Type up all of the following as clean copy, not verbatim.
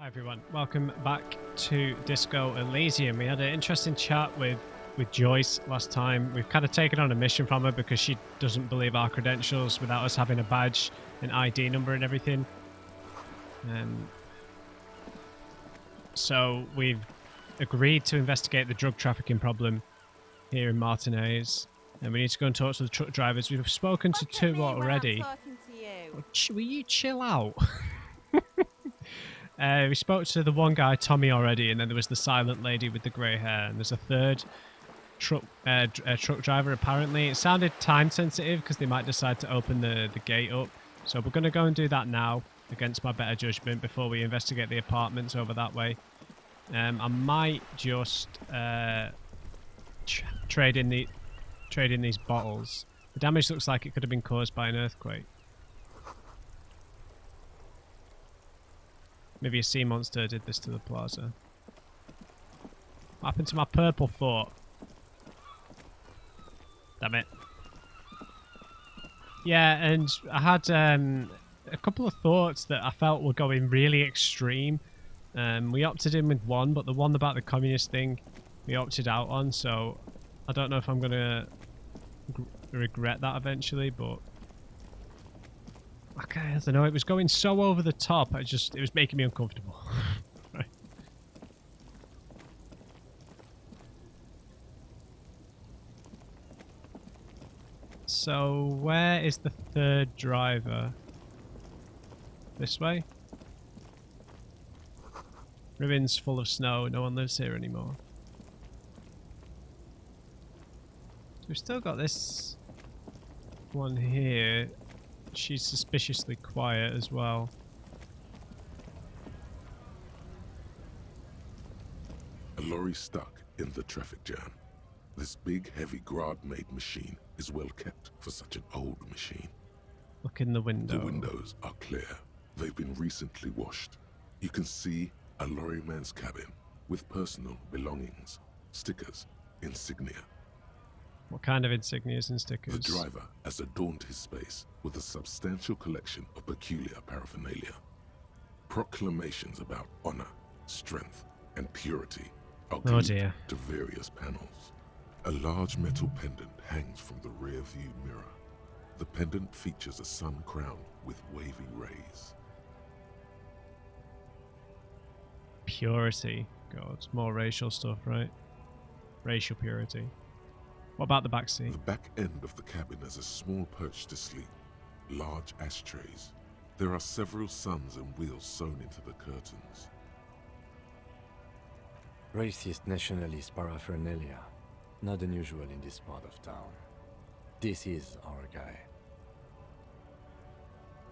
Hi everyone, welcome back to Disco Elysium. We had an interesting chat with Joyce last time. We've kind of taken on a mission from her because she doesn't believe our credentials without us having a badge, an ID number and everything. So we've agreed to investigate the drug trafficking problem here in Martinez. And we need to go and talk to the truck drivers. We've spoken to two already. Will you chill out? We spoke to the one guy, Tommy, already, and then there was the silent lady with the grey hair, and there's a third truck driver, apparently. It sounded time sensitive because they might decide to open the gate up. So we're going to go and do that now, against my better judgment, before we investigate the apartments over that way. I might just trade in these bottles. The damage looks like it could have been caused by an earthquake. Maybe a sea monster did this to the plaza. What happened to my purple thought? Damn it. Yeah, and I had a couple of thoughts that I felt were going really extreme. We opted in with one, but the one about the communist thing we opted out on, so I don't know if I'm going to regret that eventually, but... Okay, I don't know, it was going so over the top, it was making me uncomfortable. Right. So, where is the third driver? This way? Ribbon's full of snow, no one lives here anymore. So we've still got this one here. She's suspiciously quiet as well. A lorry stuck in the traffic jam. This big, heavy Grad-made machine is well kept for such an old machine. Look in the window. The windows are clear. They've been recently washed. You can see a lorryman's cabin with personal belongings, stickers, insignia. What kind of insignias and stickers? The driver has adorned his space with a substantial collection of peculiar paraphernalia. Proclamations about honor, strength, and purity are glued to various panels. A large metal pendant hangs from the rear view mirror. The pendant features a sun crown with wavy rays. Purity. God, more racial stuff, right? Racial purity. What about the back seat? The back end of the cabin has a small perch to sleep, large ashtrays. There are several suns and wheels sewn into the curtains. Racist nationalist paraphernalia. Not unusual in this part of town. This is our guy.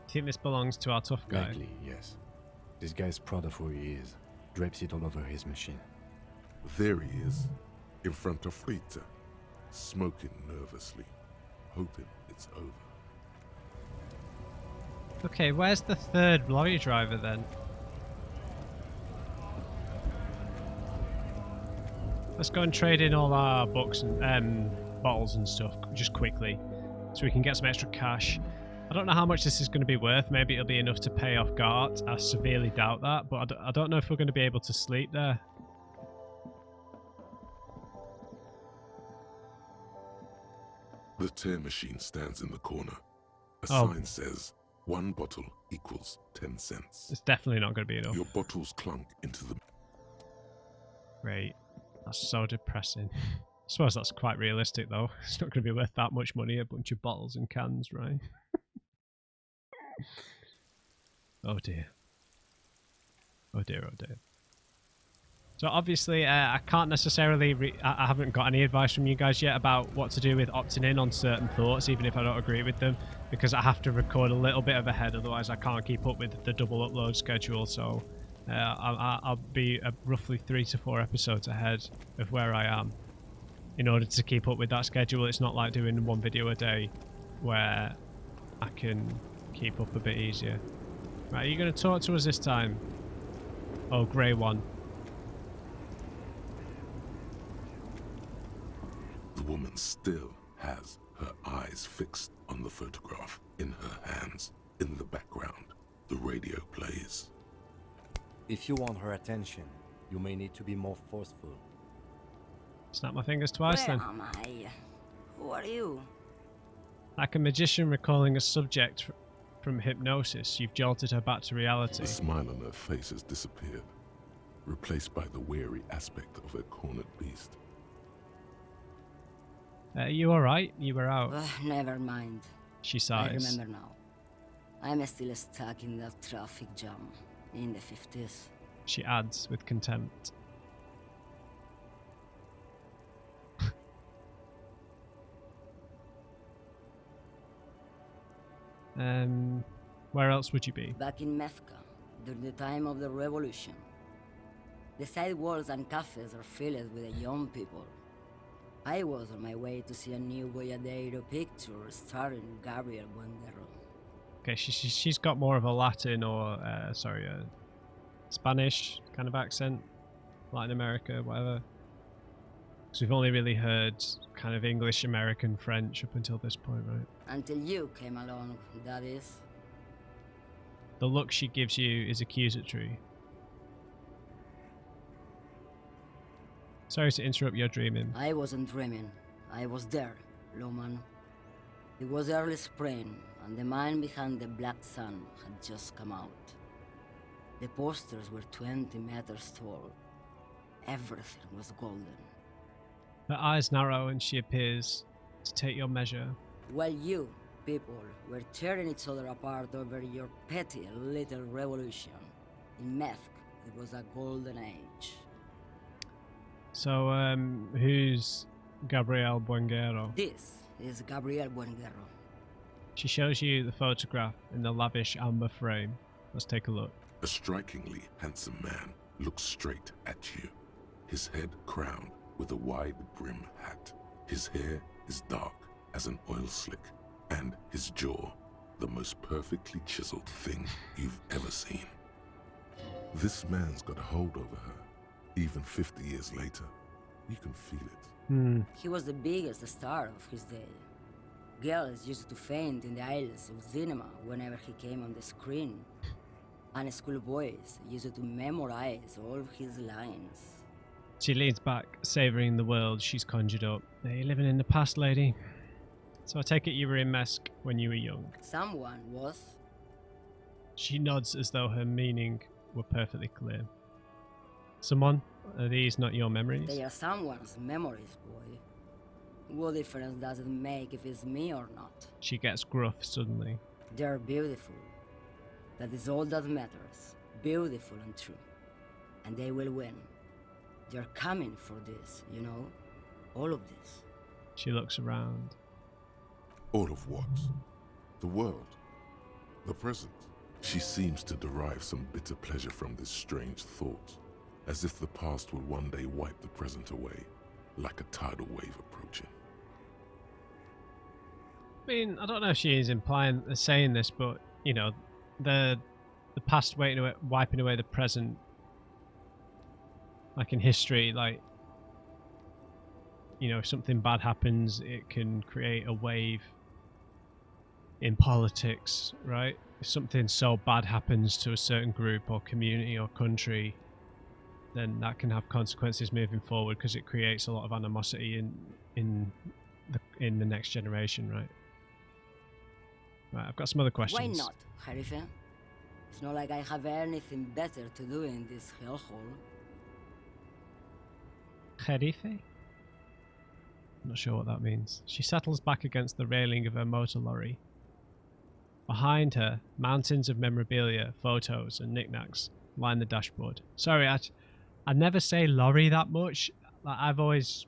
Do you think this belongs to our tough guy? Likely, yes. This guy's proud of who he is. Drapes it all over his machine. There he is, in front of Rita, smoking nervously, hoping it's over. Okay, where's the third lorry driver then? Let's go and trade in all our books and bottles and stuff just quickly so we can get some extra cash. I don't know how much this is going to be worth. Maybe it'll be enough to pay off Gart. I severely doubt that, but I don't know if we're going to be able to sleep there. The tear machine stands in the corner. A sign says, 1 bottle equals 10 cents. It's definitely not going to be enough. Your bottles clunk into the... Great. That's so depressing. I suppose that's quite realistic, though. It's not going to be worth that much money, a bunch of bottles and cans, right? Oh dear. Oh dear, oh dear. So obviously, I can't necessarily... I haven't got any advice from you guys yet about what to do with opting in on certain thoughts, even if I don't agree with them, because I have to record a little bit of ahead, otherwise I can't keep up with the double upload schedule, so I'll be roughly 3 to 4 episodes ahead of where I am. In order to keep up with that schedule, it's not like doing 1 video a day, where I can keep up a bit easier. Right, are you going to talk to us this time? Oh, grey one. The woman still has her eyes fixed on the photograph in her hands. In the background, the radio plays. If you want her attention, you may need to be more forceful. Snap my fingers twice Where then. am I? Who are you? Like a magician recalling a subject from hypnosis, you've jolted her back to reality. The smile on her face has disappeared, replaced by the wary aspect of a cornered beast. You alright? You were out. Never mind. She I sighs. remember now. I'm still stuck in that traffic jam in the 50s. She adds with contempt. Where else would you be? Back in Methka, during the time of the revolution. The sidewalks and cafes are filled with young people. I was on my way to see a new Boyadero picture starring Gabriel Buenguerro. Okay, she's got more of a Latin or, Spanish kind of accent. Latin America, whatever. Because we've only really heard kind of English, American, French up until this point, right? Until you came along, that is. The look she gives you is accusatory. Sorry to interrupt your dreaming. I wasn't dreaming. I was there, Loman. It was early spring, and the man behind the Black Sun had just come out. The posters were 20 meters tall. Everything was golden. Her eyes narrow and she appears to take your measure. While you, people, were tearing each other apart over your petty little revolution, in Methk, it was a golden age. So, who's Gabriel Buenguerro? This is Gabriel Buenguerro. She shows you the photograph in the lavish amber frame. Let's take a look. A strikingly handsome man looks straight at you, his head crowned with a wide brim hat. His hair is dark as an oil slick, and his jaw the most perfectly chiseled thing you've ever seen. This man's got a hold over her. Even 50 years later, you can feel it. He was the biggest star of his day. Girls used to faint in the aisles of cinema whenever he came on the screen. And schoolboys used to memorize all his lines. She leans back, savouring the world she's conjured up. Are you living in the past, lady? So I take it you were in Mesk when you were young. Someone was. She nods as though her meaning were perfectly clear. Someone? Are these not your memories? They are someone's memories, boy. What difference does it make if it's me or not? She gets gruff suddenly. They're beautiful. That is all that matters. Beautiful and true. And they will win. They're coming for this, you know? All of this. She looks around. All of what? The world? The present? She seems to derive some bitter pleasure from this strange thought, as if the past will one day wipe the present away, like a tidal wave approaching. I mean, I don't know if she is saying this, but, you know, the past wiping away the present, like in history, like, you know, if something bad happens, it can create a wave in politics, right? If something so bad happens to a certain group or community or country, then that can have consequences moving forward because it creates a lot of animosity in the next generation, right? Right, I've got some other questions. Why not, Harife? It's not like I have anything better to do in this hellhole. Jerife? I'm not sure what that means. She settles back against the railing of her motor lorry. Behind her, mountains of memorabilia, photos, and knickknacks line the dashboard. Sorry, I never say lorry that much. Like, I've always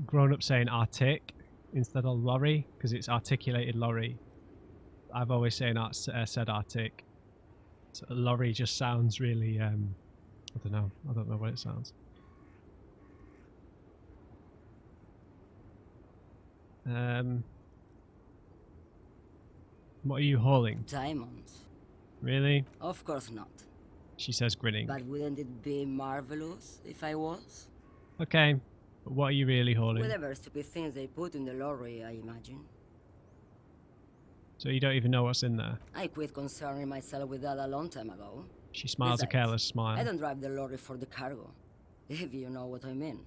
grown up saying artic instead of lorry because it's articulated lorry. I've always said artic. So lorry just sounds really, I don't know what it sounds. What are you hauling? Diamonds. Really? Of course not. She says, grinning. But wouldn't it be marvelous if I was? Okay, but what are you really hauling? Whatever stupid things they put in the lorry, I imagine. So you don't even know what's in there? I quit concerning myself with that a long time ago. She smiles a Besides, careless smile. I don't drive the lorry for the cargo, if you know what I mean.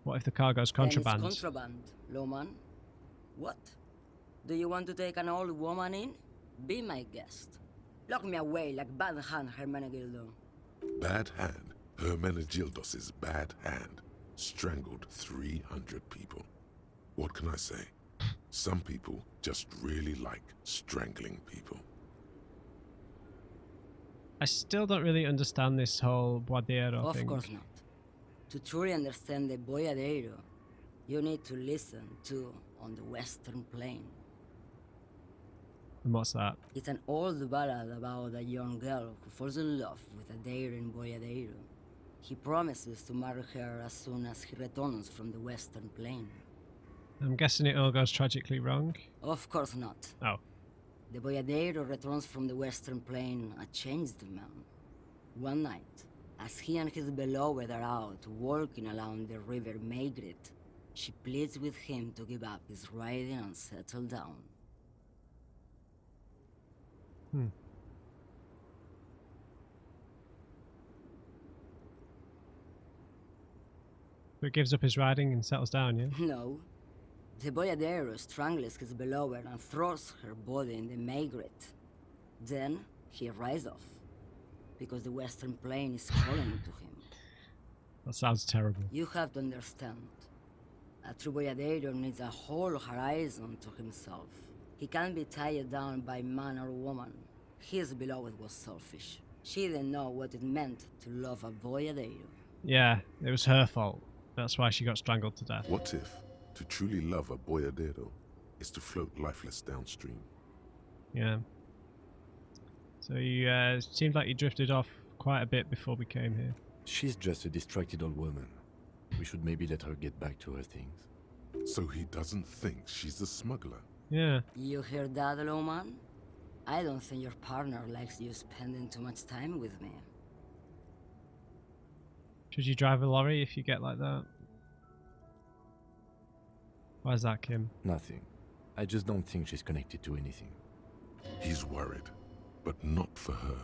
What if the cargo's contraband? Then it's contraband, Lowman. What? Do you want to take an old woman in? Be my guest. Lock me away like Bad Hand Hermenegildo. Bad Hand? Hermenegildos's bad hand strangled 300 people. What can I say? Some people just really like strangling people. I still don't really understand this whole Boadero thing. Of course not. To truly understand the Boyadero, you need to listen to On the Western Plain. And what's that? It's an old ballad about a young girl who falls in love with a daring Boyadero. He promises to marry her as soon as he returns from the Western Plain. I'm guessing it all goes tragically wrong. Of course not. Oh. The Boyadero returns from the Western Plain a changed man. One night, as he and his beloved are out walking along the river Maigret, she pleads with him to give up his riding and settle down. So he gives up his riding and settles down, yeah? No. The Boyadero strangles his beloved and throws her body in the Maigret. Then he rides off, because the Western Plain is calling to him. That sounds terrible. You have to understand. A true Boyadero needs a whole horizon to himself. He can't be tied down by man or woman. His beloved was selfish. She didn't know what it meant to love a Boyadero. Yeah, it was her fault. That's why she got strangled to death. What if to truly love a boyadero is to float lifeless downstream? Yeah. So you seemed like you drifted off quite a bit before we came here. She's just a distracted old woman. We should maybe let her get back to her things. So he doesn't think she's a smuggler? Yeah. You hear that, Lowman? I don't think your partner likes you spending too much time with me. Should you drive a lorry if you get like that? Why's that, Kim? Nothing. I just don't think she's connected to anything. He's worried, but not for her.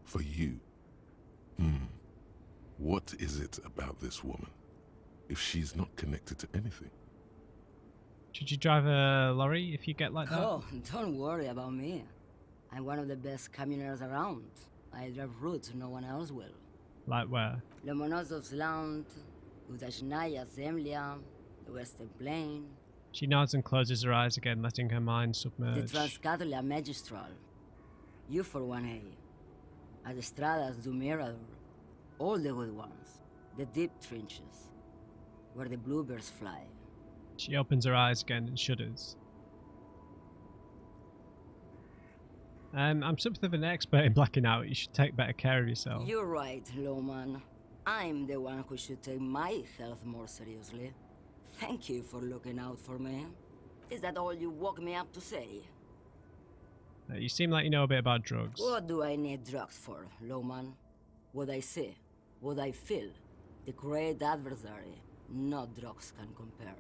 For you. What is it about this woman, if she's not connected to anything? Should you drive a lorry if you get like that? Oh, don't worry about me. I'm one of the best camioners around. I drive routes no one else will. Like where? Lomonosov's Land, Udachnaya Zemlya, the Western Plain, She nods and closes her eyes again, letting her mind the submerge. Transcatalia Magistral, U for 1A, Adestradas du Mirador, all the good ones, the deep trenches, where the bluebirds fly. She opens her eyes again and shudders. I'm something of an expert in blacking out. You should take better care of yourself. You're right, Lowman. I'm the one who should take my health more seriously. Thank you for looking out for me. Is that all you woke me up to say? You seem like you know a bit about drugs. What do I need drugs for, Lowman? What I see, what I feel, the great adversary, no drugs can compare.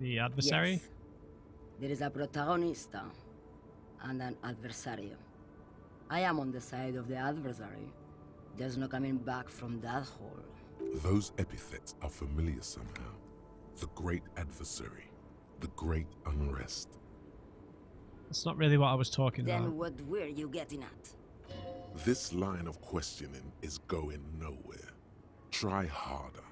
The adversary? Yes. There is a protagonista and an adversario. I am on the side of the adversary. There's no coming back from that hole. Those epithets are familiar somehow. The great adversary, the great unrest. That's not really what I was talking Then about. what were you getting at? This line of questioning is going nowhere. Try harder.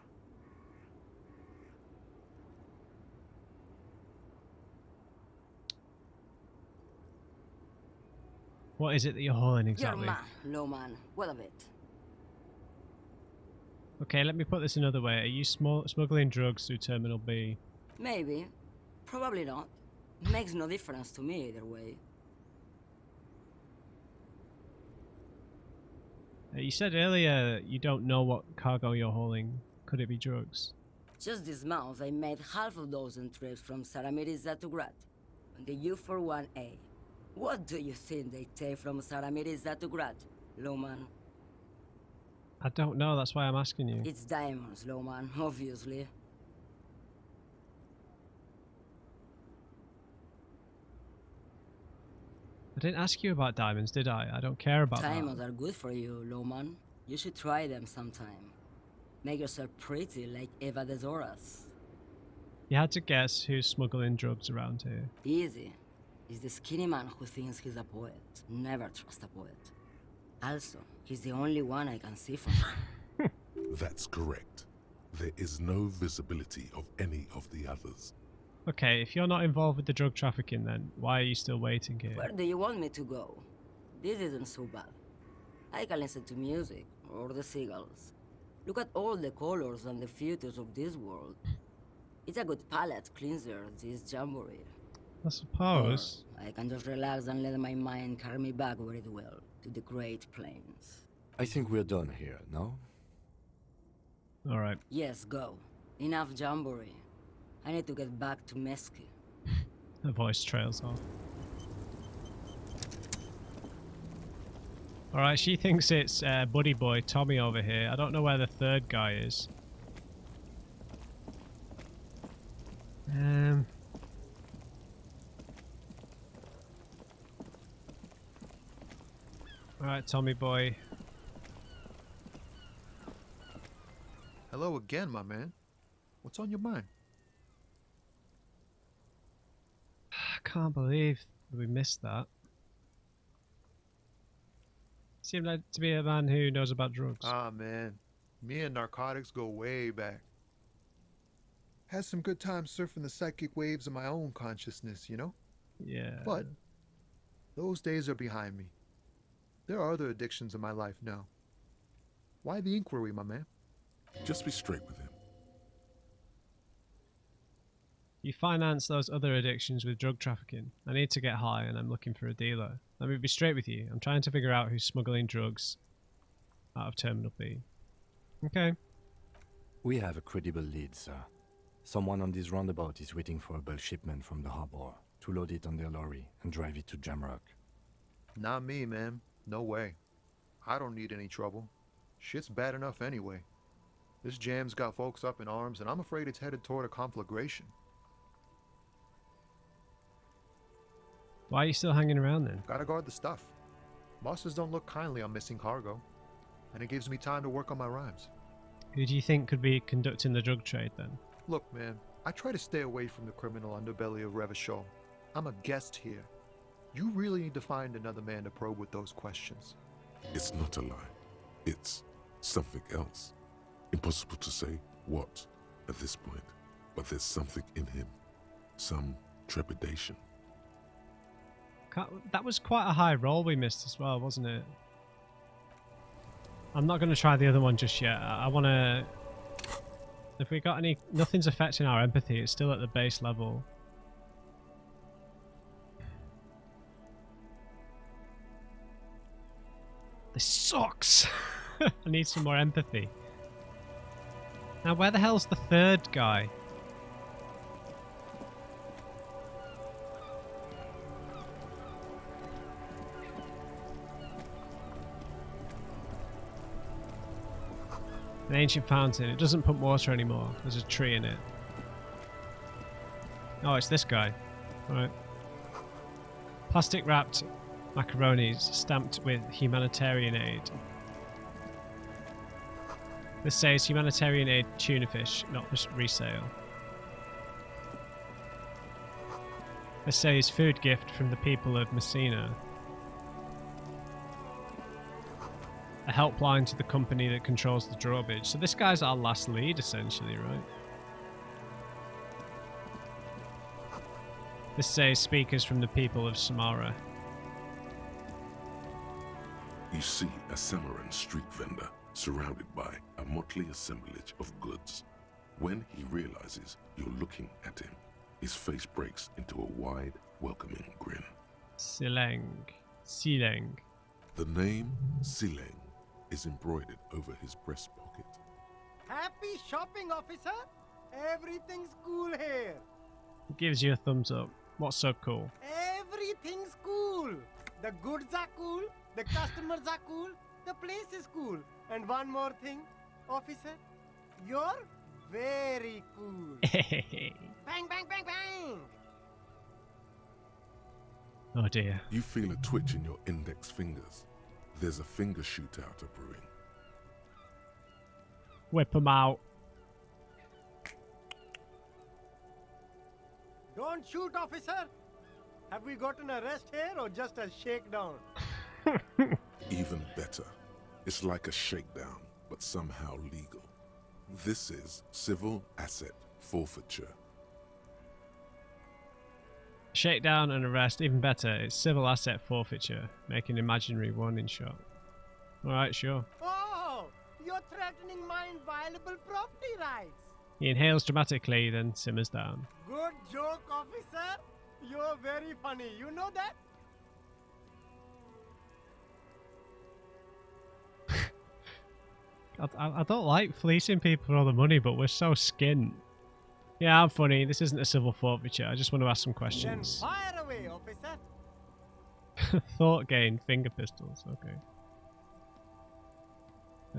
What is it that you're hauling exactly? You're man, Lowman. What of it? Okay, let me put this another way. Are you smuggling drugs through Terminal B? Maybe. Probably not. Makes no difference to me either way. You said earlier you don't know what cargo you're hauling. Could it be drugs? Just this month, I made half a dozen trips from Saramiris to Grad, on the U41A. What do you think they take from Saramiris to Grad, Lowman? I don't know, that's why I'm asking you. It's diamonds, Lowman, obviously. I didn't ask you about diamonds, did I? I don't care about Diamonds that. are good for you, Loman. You should try them sometime. Make yourself pretty like Eva de Zoras. You had to guess who's smuggling drugs around here. Easy. He's the skinny man who thinks he's a poet. Never trust a poet. Also, he's the only one I can see from here. That's correct. There is no visibility of any of the others. Okay, if you're not involved with the drug trafficking then, why are you still waiting here? Where do you want me to go? This isn't so bad. I can listen to music, or the seagulls. Look at all the colors and the features of this world. It's a good palate cleanser, this jamboree. I suppose. Or I can just relax and let my mind carry me back where it will, to the Great Plains. I think we're done here, no? Alright. Yes, go. Enough jamboree. I need to get back to Mesky. Her voice trails off. Alright, she thinks it's buddy boy Tommy over here. I don't know where the third guy is. Alright, Tommy boy. Hello again, my man. What's on your mind? I can't believe we missed that. Seemed like to be a man who knows about drugs. Ah, man. Me and narcotics go way back. Had some good times surfing the psychic waves of my own consciousness, you know? Yeah. But those days are behind me. There are other addictions in my life now. Why the inquiry, my man? Just be straight with him. You finance those other addictions with drug trafficking. I need to get high and I'm looking for a dealer. Let me be straight with you. I'm trying to figure out who's smuggling drugs out of Terminal B. Okay. We have a credible lead, sir. Someone on this roundabout is waiting for a bulk shipment from the harbor to load it on their lorry and drive it to Jamrock. Not me, man. No way. I don't need any trouble. Shit's bad enough anyway. This jam's got folks up in arms, and I'm afraid it's headed toward a conflagration. Why are you still hanging around then? Gotta guard the stuff. Bosses don't look kindly on missing cargo, and it gives me time to work on my rhymes. Who do you think could be conducting the drug trade then? Look, man, I try to stay away from the criminal underbelly of Revachol. I'm a guest here. You really need to find another man to probe with those questions. It's not a lie. It's something else. Impossible to say what at this point, but there's something in him. Some trepidation. That was quite a high roll we missed as well, wasn't it? I'm not going to try the other one just yet. I want to... If we got any... Nothing's affecting our empathy. It's still at the base level. This sucks! I need some more empathy. Now, where the hell's the third guy? An ancient fountain. It doesn't pump water anymore. There's a tree in it. Oh, it's this guy. Alright. Plastic wrapped macaronis stamped with humanitarian aid. This says humanitarian aid tuna fish, not just resale. This says food gift from the people of Messina. A helpline to the company that controls the drawbridge. So this guy's our last lead, essentially, right? This says speakers from the people of Samara. You see a Samaran street vendor surrounded by a motley assemblage of goods. When he realizes you're looking at him, his face breaks into a wide, welcoming grin. Sileng. Sileng. The name Sileng is embroidered over his breast pocket. Happy shopping, officer! Everything's cool here. He gives you a thumbs up. What's so cool? Everything's cool. The goods are cool, the customers are cool, the place is cool. And one more thing, officer, you're very cool. Bang, bang, bang, bang! Oh dear. You feel a twitch in your index fingers. There's a finger shootout brewing. Whip them out. Don't shoot, officer! Have we got an arrest here or just a shakedown? Even better. It's like a shakedown, but somehow legal. This is civil asset forfeiture. Shakedown and arrest, even better. It's civil asset forfeiture. Make an imaginary warning shot. Alright, sure. Oh! You're threatening my inviolable property rights! He inhales dramatically, then simmers down. Good joke, officer! You're very funny, you know that? I don't like fleecing people for all the money, but we're so skint. Yeah, I'm funny. This isn't a civil forfeiture. I just want to ask some questions. Then fire away, officer! Thought gain, finger pistols. Okay.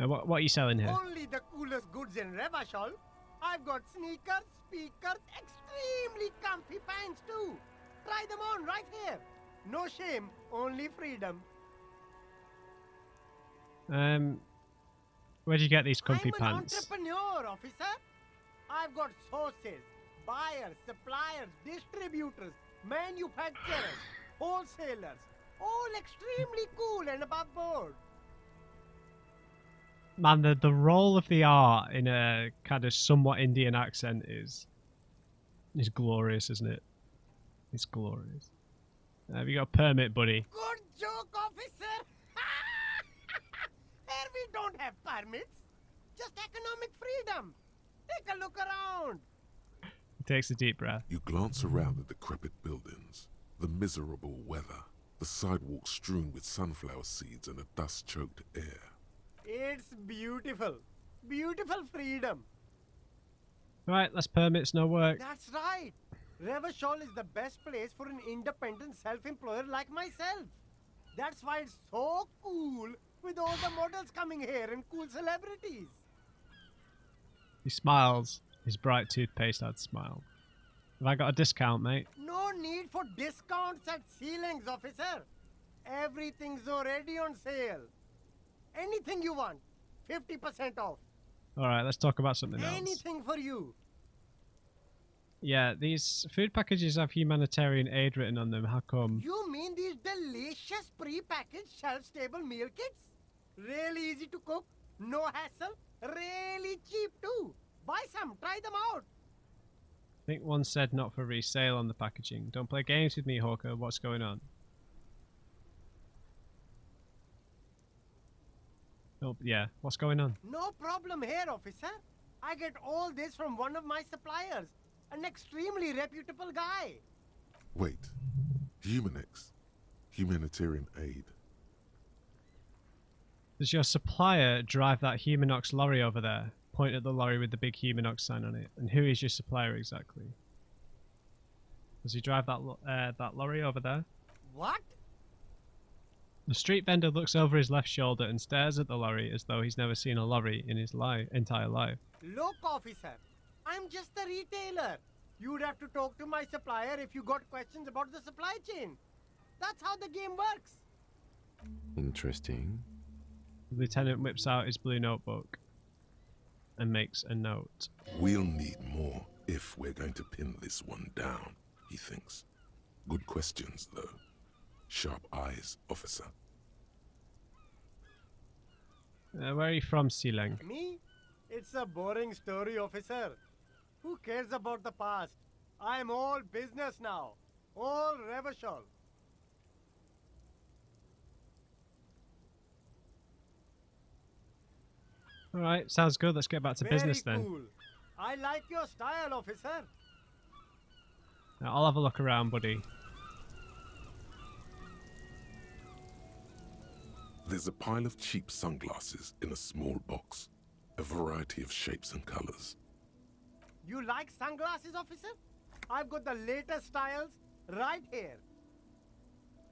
What are you selling here? Only the coolest goods in Revachol. I've got sneakers, speakers, extremely comfy pants too. Try them on right here. No shame, only freedom. Where'd you get these comfy I'm an pants? entrepreneur, officer. I've got sources, buyers, suppliers, distributors, manufacturers, wholesalers, all extremely cool and above board. Man, the role of the art in a kind of somewhat Indian accent is glorious, isn't it? It's glorious. Have you got a permit, buddy? Good joke, officer. Here we don't have permits, just economic freedom. Take a look around. He takes a deep breath. You glance around the decrepit buildings, the miserable weather, the sidewalks strewn with sunflower seeds and a dust-choked air. It's beautiful. Beautiful freedom. Right, less permits, no work. That's right. Revachol is the best place for an independent self-employer like myself. That's why it's so cool with all the models coming here and cool celebrities. He smiles. His bright toothpaste-eyed smile. Have I got a discount, mate? No need for discounts at ceilings, officer. Everything's already on sale. Anything you want, 50% off. Alright, let's talk about something else. Anything for you. Yeah, these food packages have humanitarian aid written on them. How come? You mean these delicious pre-packaged shelf-stable meal kits? Really easy to cook, no hassle, really cheap too. Buy some, try them out. I think one said not for resale on the packaging. Don't play games with me, Hawker. What's going on? Oh, yeah. What's going on? No problem here, officer. I get all this from one of my suppliers, an extremely reputable guy. Wait. Humanix. Humanitarian aid. Does your supplier drive that Humanox lorry over there? Point at the lorry with the big Humanox sign on it. And who is your supplier exactly? Does he drive that lorry over there? What? The street vendor looks over his left shoulder and stares at the lorry as though he's never seen a lorry in his entire life. Look, officer, I'm just a retailer. You'd have to talk to my supplier if you got questions about the supply chain. That's how the game works. Interesting. The lieutenant whips out his blue notebook and makes a note. We'll need more if we're going to pin this one down, he thinks. Good questions, though. Sharp eyes, officer. Where are you from, Sileng? Me? It's a boring story, officer. Who cares about the past? I'm all business now. All Revachol. Alright, sounds good. Let's get back to business then. Cool. I like your style, officer. Now, I'll have a look around, buddy. There's a pile of cheap sunglasses in a small box. A variety of shapes and colors. You like sunglasses, officer? I've got the latest styles right here.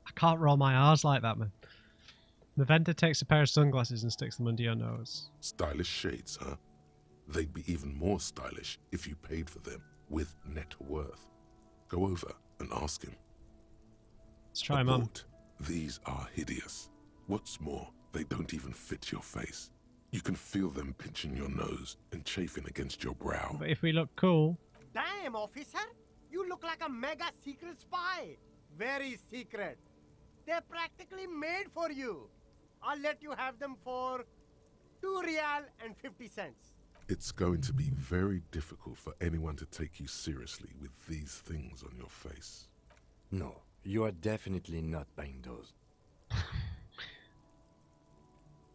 I can't roll my R's like that, man. The vendor takes a pair of sunglasses and sticks them under your nose. Stylish shades, huh? They'd be even more stylish if you paid for them with net worth. Go over and ask him. Let's try them on. Abort. These are hideous. What's more, they don't even fit your face. You can feel them pinching your nose and chafing against your brow. But if we look cool... Damn, officer! You look like a mega secret spy. Very secret. They're practically made for you. I'll let you have them for 2 real and 50 cents. It's going to be very difficult for anyone to take you seriously with these things on your face. No, you are definitely not buying those.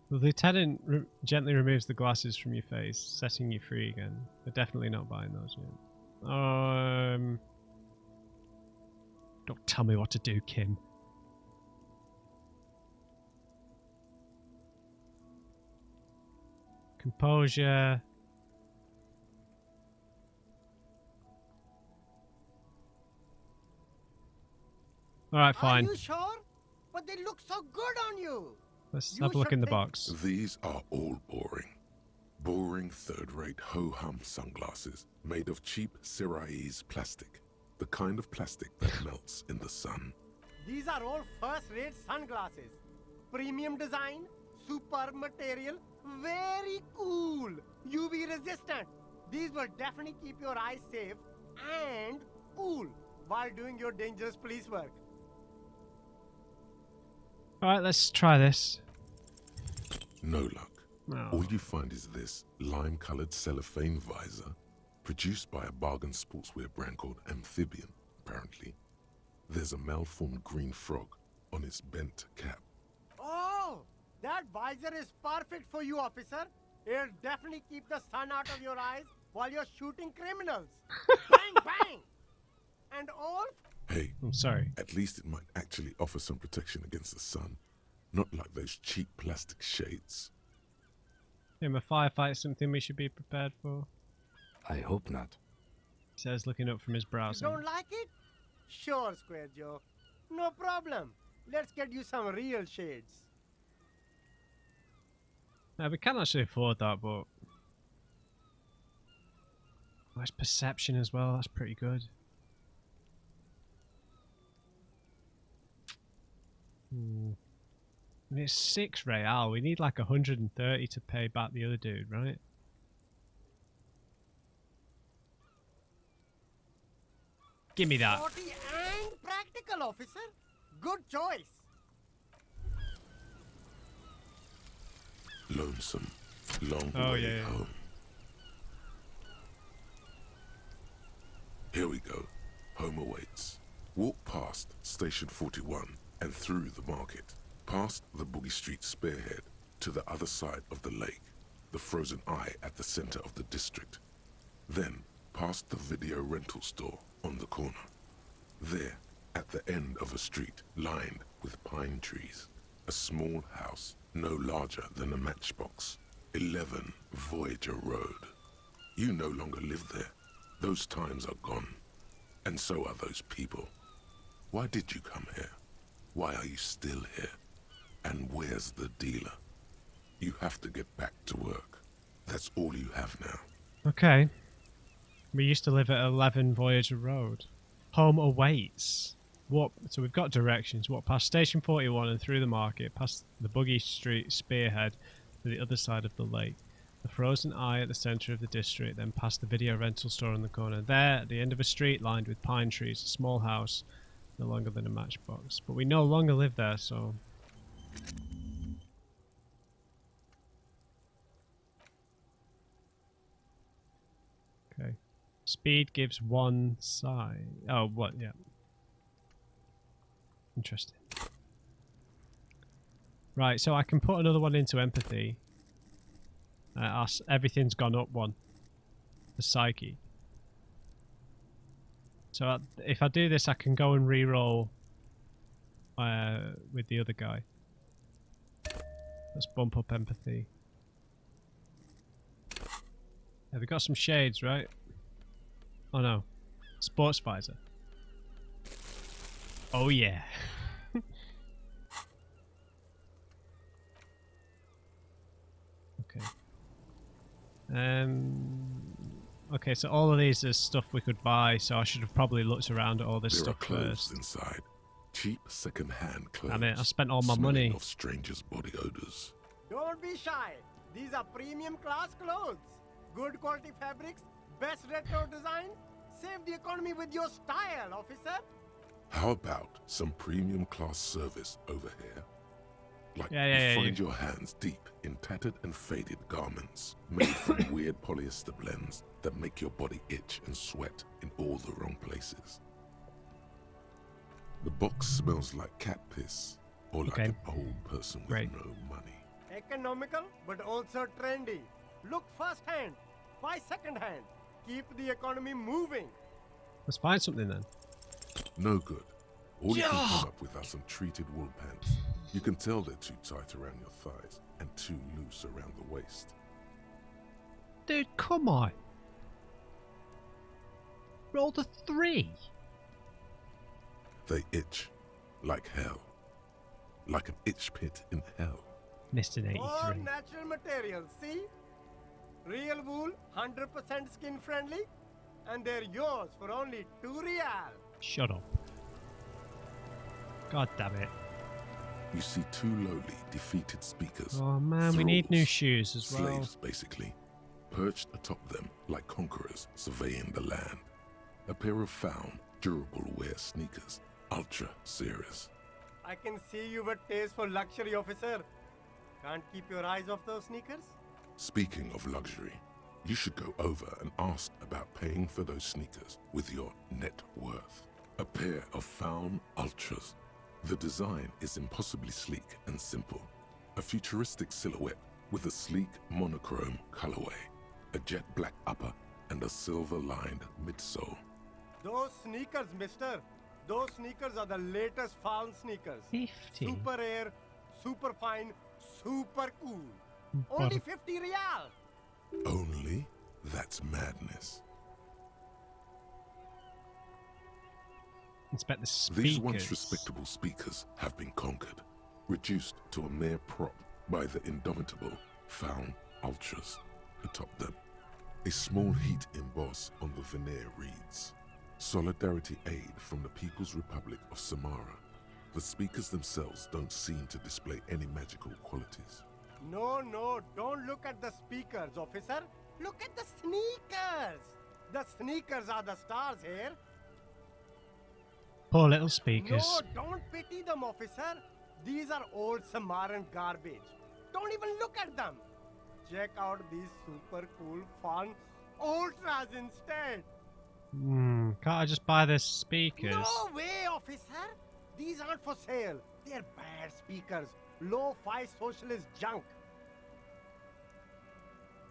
The lieutenant gently removes the glasses from your face, setting you free again. We're definitely not buying those yet. Don't tell me what to do, Kim. Composure. Alright, fine. Are you sure? But they look so good on you. Let's You have a look should in the think- box. These are all boring. Boring third-rate ho-hum sunglasses made of cheap Syrahese plastic. The kind of plastic that melts in the sun. These are all first-rate sunglasses. Premium design, superb material, very cool. UV resistant. These will definitely keep your eyes safe and cool while doing your dangerous police work. Alright, let's try this. No luck. Oh. All you find is this lime-colored cellophane visor, produced by a bargain sportswear brand called Amphibian, apparently. There's a malformed green frog on its bent cap. Oh, that visor is perfect for you, officer. It'll definitely keep the sun out of your eyes while you're shooting criminals. Bang, bang! And all... Hey, I'm sorry. at least it might actually offer some protection against the sun. Not like those cheap plastic shades. Tim, a firefight something we should be prepared for? I hope not. He says, looking up from his You browser. don't like it? Sure, Square Joe. No problem. Let's get you some real shades. No, we can actually afford that, but... Nice perception as well, that's pretty good. I mean, it's 6 real. We need like 130 to pay back the other dude, right? Give me that. Sporty and practical, officer. Good choice. Lonesome, long Oh, way yeah. home. Here we go. Home awaits. Walk past Station 41 and through the market, past the Boogie Street spearhead to the other side of the lake, the frozen eye at the center of the district. Then past the video rental store on the corner. There, at the end of a street lined with pine trees, a small house no larger than a matchbox. 11 Voyager Road. You no longer live there. Those times are gone. And so are those people. Why did you come here? Why are you still here? And where's the dealer? You have to get back to work. That's all you have now. Okay. We used to live at 11 Voyager Road. Home awaits. What? So we've got directions. What? Past Station 41 and through the market, past the Boogie Street spearhead to the other side of the lake. The frozen eye at the centre of the district, then past the video rental store on the corner. There, at the end of a street lined with pine trees, a small house, no longer than a matchbox. But we no longer live there, so... Okay. Speed gives 1 side. Oh, what? Yeah. Interesting. Right, so I can put another one into empathy. Everything's gone up 1. The psyche. So if I do this, I can go and re-roll with the other guy. Let's bump up empathy. Yeah, we got some shades, right? Oh no. Sports visor. Oh yeah. Okay. Okay, so all of these is stuff we could buy, so I should have probably looked around at all this There are stuff clothes first. inside. Cheap second-hand clothes. Damn it, I spent all my smelling money. of strangers' body odors. Don't be shy. These are premium class clothes. Good quality fabrics, best retro design. Save the economy with your style, officer. How about some premium class service over here? Like Yeah, you find your hands deep in tattered and faded garments made from weird polyester blends that make your body itch and sweat in all the wrong places. The box smells like cat piss or like an old person with no money. Economical, but also trendy. Look first hand, buy second hand. Keep the economy moving. Let's find something then. No good. All you can come up with are some treated wool pants. You can tell they're too tight around your thighs and too loose around the waist. Dude, come on. Roll the 3. They itch like hell. Like an itch pit in hell. Missed an 83. All natural materials, see? Real wool, 100% skin friendly, and they're yours for only 2 real. Shut up. God damn it. You see 2 lowly, defeated speakers. Oh man, we need new thralls, shoes as well. Slaves, basically. Perched atop them like conquerors surveying the land. A pair of found, durable wear sneakers. Ultra serious. I can see you've a taste for luxury, officer. Can't keep your eyes off those sneakers? Speaking of luxury, you should go over and ask about paying for those sneakers with your net worth. A pair of found Ultras. The design is impossibly sleek and simple. A futuristic silhouette with a sleek monochrome colorway, a jet black upper, and a silver-lined midsole. Those sneakers, mister. Those sneakers are the latest found sneakers. 50. Super rare, super fine, super cool. Only 50 real. Only? That's madness. Inspect the speakers. These once respectable speakers have been conquered, reduced to a mere prop by the indomitable found Ultras atop them. A small heat emboss on the veneer reads, "Solidarity aid from the People's Republic of Samara." The speakers themselves don't seem to display any magical qualities. No, don't look at the speakers, officer. Look at the sneakers. The sneakers are the stars here. Poor little speakers. No, don't pity them, officer. These are old Samaran garbage. Don't even look at them. Check out these super cool, fun Ultras instead. Can't I just buy the speakers? No way, officer. These aren't for sale. They're bad speakers. Lo-fi socialist junk.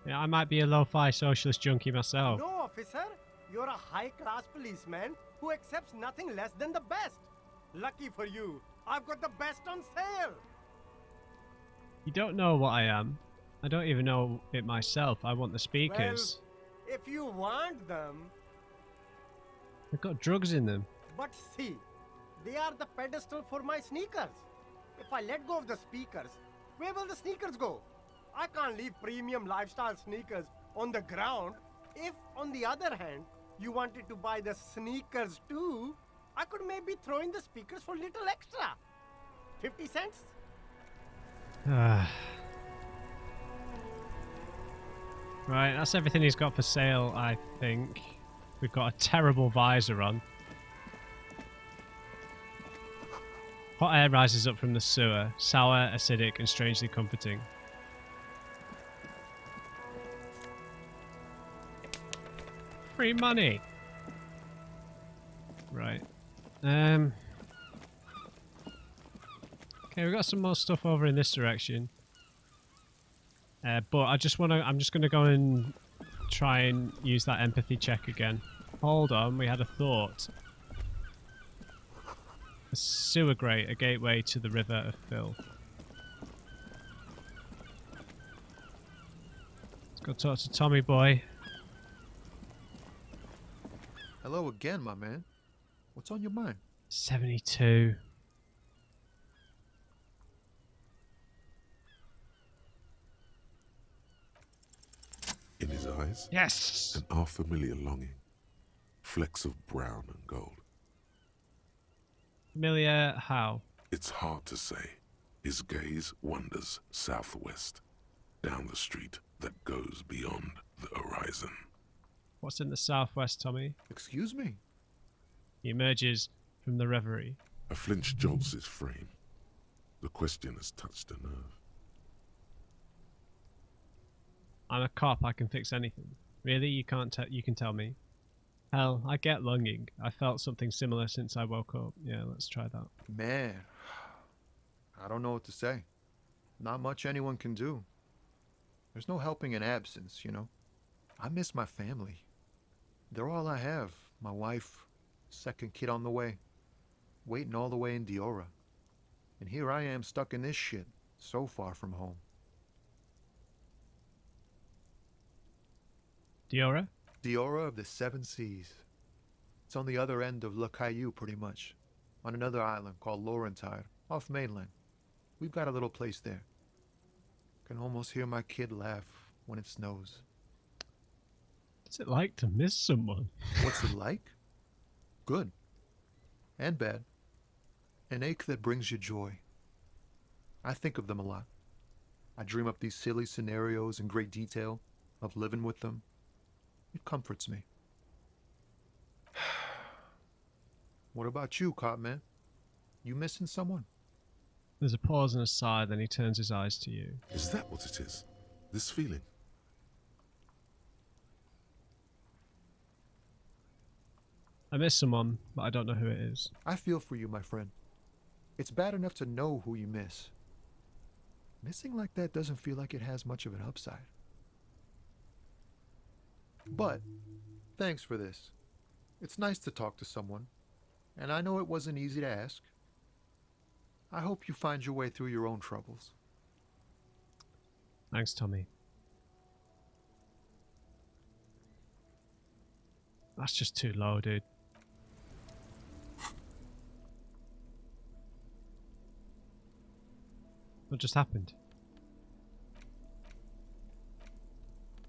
Yeah, I might be a lo-fi socialist junkie myself. No, officer. You're a high-class policeman who accepts nothing less than the best. Lucky for you, I've got the best on sale. You don't know what I am. I don't even know it myself. I want the speakers. Well, if you want them... They've got drugs in them. But see, they are the pedestal for my sneakers. If I let go of the speakers, where will the sneakers go? I can't leave premium lifestyle sneakers on the ground. If, on the other hand, you wanted to buy the sneakers too, I could maybe throw in the speakers for little extra. 50 cents? Right, that's everything he's got for sale, I think. We've got a terrible visor on. Hot air rises up from the sewer, sour, acidic, and strangely comforting. Free money! Right. Okay, we've got some more stuff over in this direction. But I'm just gonna go and try and use that empathy check again. Hold on, we had a thought. A sewer grate, a gateway to the river of filth. Let's go talk to Tommy boy. Hello again, my man. What's on your mind? 72. In his eyes, Yes! an unfamiliar longing, flecks of brown and gold. Familiar how? It's hard to say. His gaze wanders southwest, down the street that goes beyond the horizon. What's in the southwest, Tommy? Excuse me? He emerges from the reverie. A flinch jolts his frame. The question has touched a nerve. I'm a cop, I can fix anything. Really? You can't you can tell me. Hell, I get lunging. I felt something similar since I woke up. Yeah, let's try that. Man, I don't know what to say. Not much anyone can do. There's no helping in absence, you know. I miss my family. They're all I have. My wife, second kid on the way, waiting all the way in Diora. And here I am stuck in this shit, so far from home. Diora? Diora of the Seven Seas. It's on the other end of Le Caillou, pretty much, on another island called Laurentide, off mainland. We've got a little place there. Can almost hear my kid laugh when it snows. What's it like to miss someone? What's it like? Good. And bad. An ache that brings you joy. I think of them a lot. I dream up these silly scenarios in great detail of living with them. It comforts me. What about you, Cop Man? You missing someone? There's a pause and a sigh, then he turns his eyes to you. Is that what it is? This feeling? I miss someone, but I don't know who it is. I feel for you, my friend. It's bad enough to know who you miss. Missing like that doesn't feel like it has much of an upside. But, thanks for this. It's nice to talk to someone, and I know it wasn't easy to ask. I hope you find your way through your own troubles. Thanks, Tommy. That's just too low, dude. What just happened?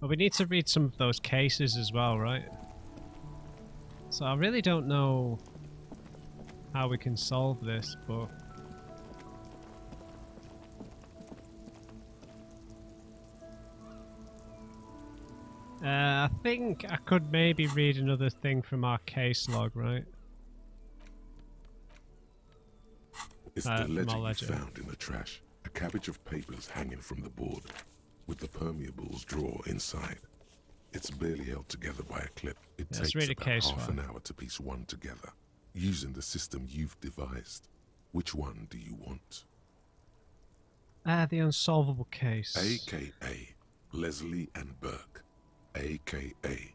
Well, we need to read some of those cases as well, right? So I really don't know how we can solve this, but... I think I could maybe read another thing from our case log, right? It's the ledger you found in the trash. A cabbage of papers hanging from the board, with the permeables drawer inside. It's barely held together by a clip. It takes about half an hour to piece one together, using the system you've devised. Which one do you want? The unsolvable case. AKA Leslie and Burke. AKA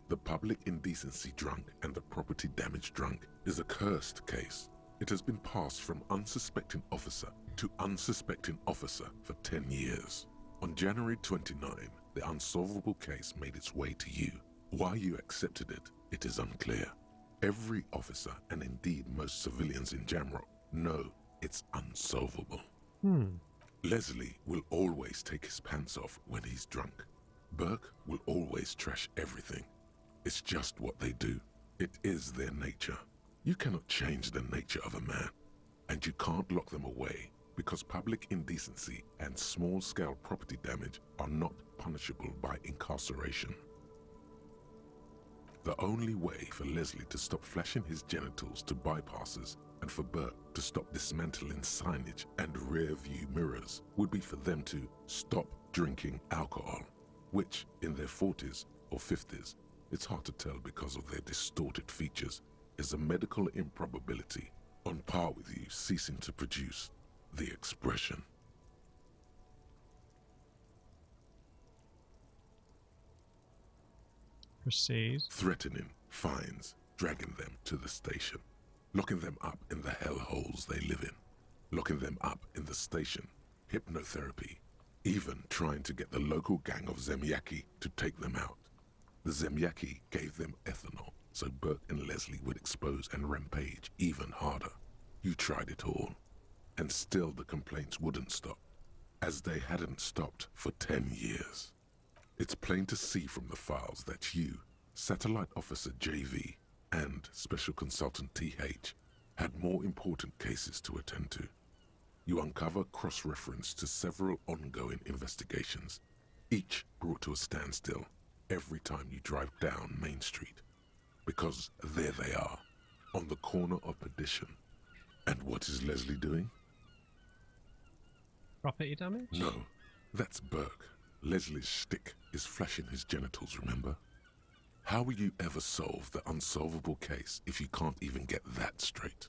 the public indecency drunk and the property damage drunk is a cursed case. It has been passed from unsuspecting officer to unsuspecting officer for 10 years. On January 29, the unsolvable case made its way to you. Why you accepted it, it is unclear. Every officer, and indeed most civilians in Jamrock, know it's unsolvable. Leslie will always take his pants off when he's drunk. Burke will always trash everything. It's just what they do. It is their nature. You cannot change the nature of a man, and you can't lock them away because public indecency and small-scale property damage are not punishable by incarceration. The only way for Leslie to stop flashing his genitals to bypassers and for Burke to stop dismantling signage and rear-view mirrors would be for them to stop drinking alcohol, which in their 40s or 50s, it's hard to tell because of their distorted features, is a medical improbability on par with you ceasing to produce the expression. Proceed. Threatening, fines, dragging them to the station, locking them up in the hellholes they live in, locking them up in the station, hypnotherapy, even trying to get the local gang of Zemyaki to take them out. The Zemyaki gave them ethanol, so Burke and Leslie would expose and rampage even harder. You tried it all, and still the complaints wouldn't stop, as they hadn't stopped for 10 years. It's plain to see from the files that you, Satellite Officer JV, and Special Consultant TH, had more important cases to attend to. You uncover cross-reference to several ongoing investigations, each brought to a standstill every time you drive down Main Street. Because there they are, on the corner of Perdition. And what is Leslie doing? Property damage? No, that's Burke. Leslie's shtick is flashing his genitals, remember? How will you ever solve the unsolvable case if you can't even get that straight?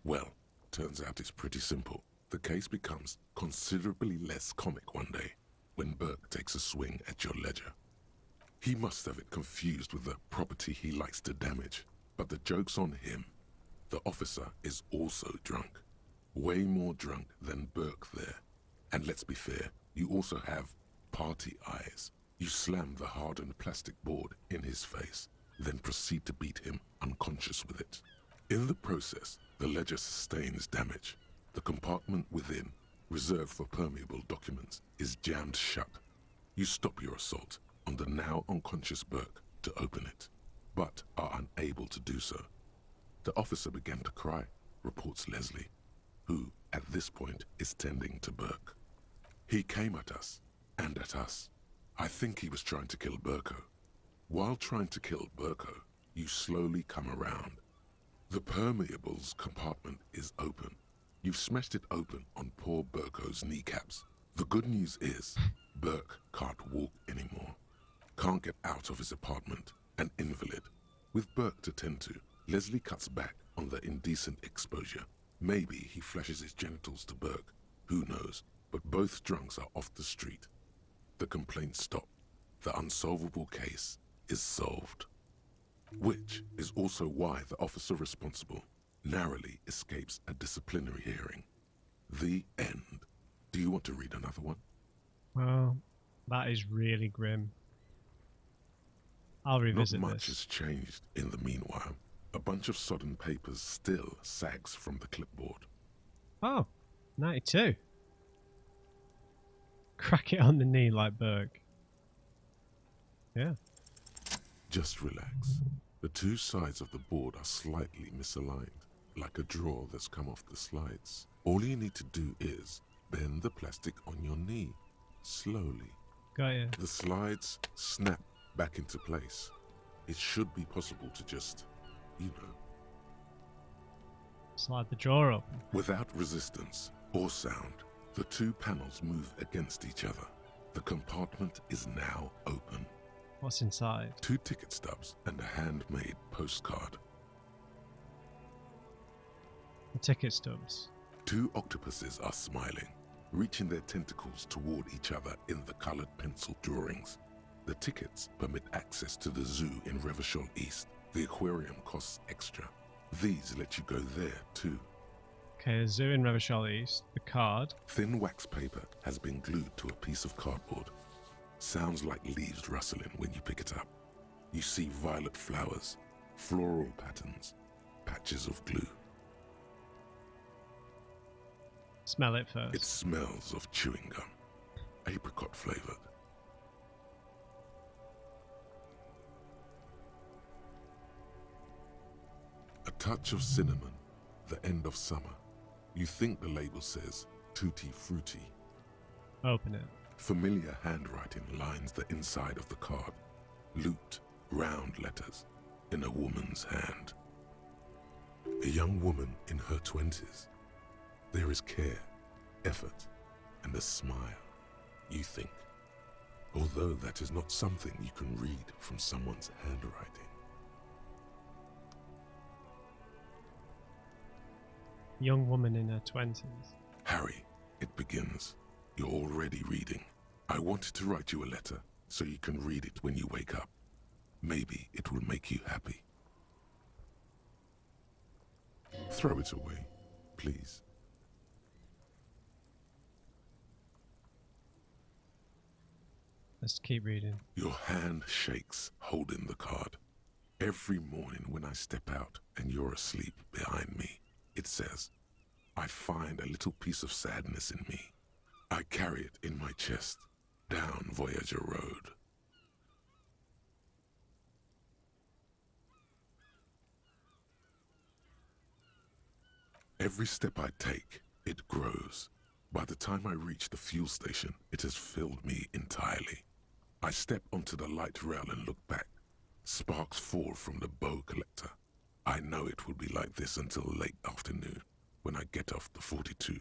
Well, turns out it's pretty simple. The case becomes considerably less comic one day when Burke takes a swing at your ledger. He must have it confused with the property he likes to damage, but the joke's on him. The officer is also drunk. Way more drunk than Burke there. And let's be fair, you also have party eyes. You slam the hardened plastic board in his face, then proceed to beat him unconscious with it. In the process, the ledger sustains damage. The compartment within, reserved for permeable documents, is jammed shut. You stop your assault on the now unconscious Burke to open it, but are unable to do so. The officer began to cry, reports Leslie, who, at this point, is tending to Burke. He came at us, and at us. I think he was trying to kill Burko. While trying to kill Burko, you slowly come around. The permeables compartment is open. You've smashed it open on poor Burko's kneecaps. The good news is, Burke can't walk anymore. Can't get out of his apartment, an invalid. With Burke to tend to, Leslie cuts back on the indecent exposure. Maybe he flashes his genitals to Burke. Who knows? But both drunks are off the street. The complaints stop. The unsolvable case is solved. Which is also why the officer responsible narrowly escapes a disciplinary hearing. The end. Do you want to read another one? Well, that is really grim. I'll revisit Not much this. has changed in the meanwhile. A bunch of sodden papers still sags from the clipboard. Oh, 92. Crack it on the knee like Berg. Yeah. Just relax. The two sides of the board are slightly misaligned, like a drawer that's come off the slides. All you need to do is bend the plastic on your knee, slowly. Got you. The slides snap back into place. It should be possible to just, you know, Slide the drawer open. without resistance or sound. The two panels move against each other. The compartment is now open. What's inside? 2 ticket stubs and a handmade postcard. The ticket stubs. 2 octopuses are smiling, reaching their tentacles toward each other in the colored pencil drawings. The tickets permit access to the zoo in Revachol East. The aquarium costs extra. These let you go there too. Okay, the zoo in Revachol East. The card. Thin wax paper has been glued to a piece of cardboard. Sounds like leaves rustling when you pick it up. You see violet flowers, floral patterns, patches of glue. Smell it first. It smells of chewing gum, apricot flavored. A touch of cinnamon, the end of summer. You think the label says tutti frutti. Open it. Familiar handwriting lines the inside of the card. Looped, round letters in a woman's hand. A young woman in her 20s. There is care, effort, and a smile, you think. Although that is not something you can read from someone's handwriting. Young woman in her 20s. Harry, it begins. You're already reading. I wanted to write you a letter so you can read it when you wake up. Maybe it will make you happy. Throw it away, please. Let's keep reading. Your hand shakes holding the card. Every morning when I step out and you're asleep behind me, it says, I find a little piece of sadness in me. I carry it in my chest, down Voyager Road. Every step I take, it grows. By the time I reach the fuel station, it has filled me entirely. I step onto the light rail and look back. Sparks fall from the bow collector. I know it will be like this until late afternoon, when I get off the 42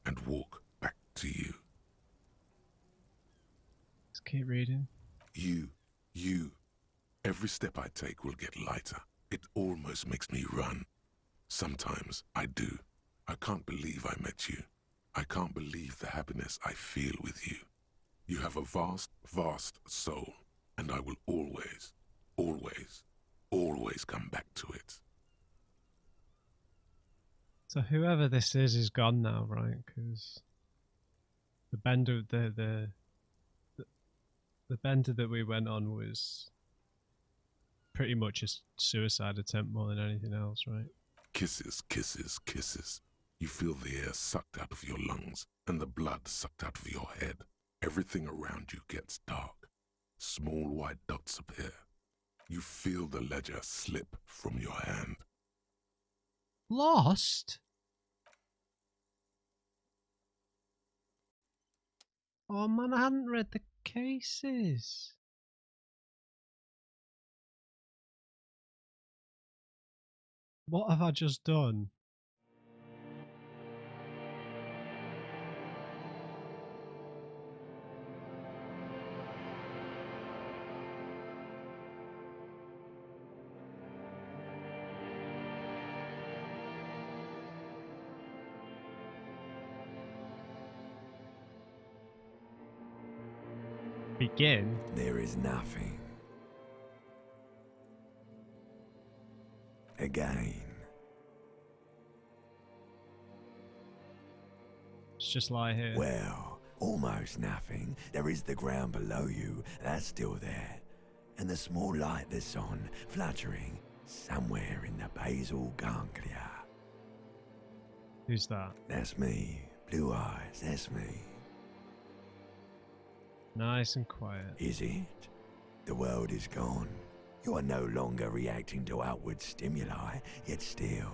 and walk back to you. Let's keep reading. You. Every step I take will get lighter. It almost makes me run. Sometimes I do. I can't believe I met you. I can't believe the happiness I feel with you. You have a vast, vast soul, and I will always, always, always come back to it. So whoever this is gone now, right? Because the bender, the bender that we went on was pretty much a suicide attempt more than anything else, right? Kisses, kisses, kisses. You feel the air sucked out of your lungs and the blood sucked out of your head. Everything around you gets dark. Small white dots appear. You feel the ledger slip from your hand. Lost? Oh man, I hadn't read the cases. What have I just done? Begin? There is nothing. Again. Let's just lie here. Well, almost nothing. There is the ground below you. That's still there. And the small light that's on, fluttering, somewhere in the basal ganglia. Who's that? That's me. Blue eyes, that's me. Nice and quiet. Is it? The world is gone. You are no longer reacting to outward stimuli, yet still.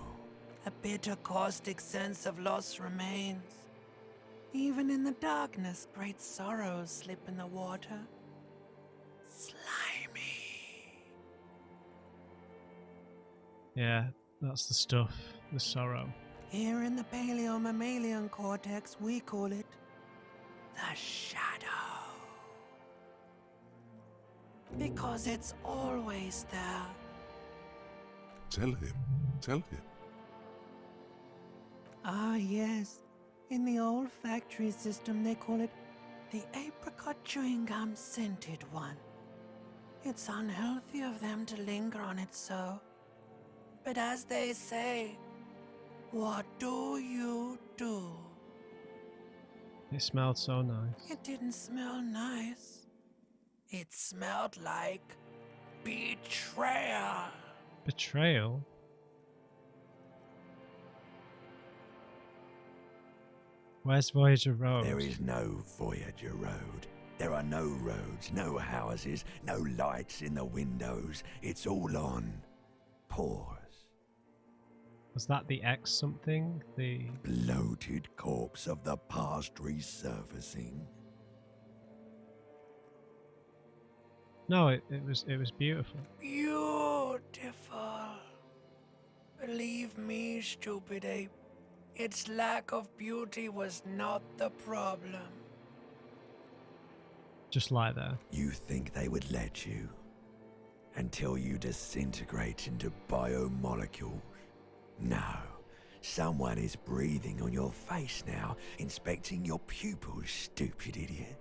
A bitter caustic sense of loss remains. Even in the darkness, great sorrows slip in the water. Slimy. Yeah, that's the stuff. The sorrow. Here in the paleo-mammalian cortex, we call it the shadow. Because it's always there. Tell him. Tell him. Ah, yes. In the olfactory system, they call it the apricot chewing gum scented one. It's unhealthy of them to linger on it so. But as they say, what do you do? It smelled so nice. It didn't smell nice. It smelled like betrayal. Betrayal? Where's Voyager Road? There is no Voyager Road. There are no roads, no houses, no lights in the windows. It's all on pause. Was that the X something? The Bloated corpse of the past resurfacing. No, it was beautiful. Beautiful. Believe me, stupid ape. Its lack of beauty was not the problem. Just lie there. You think they would let you? Until you disintegrate into biomolecules? No. Someone is breathing on your face now, inspecting your pupils, stupid idiot.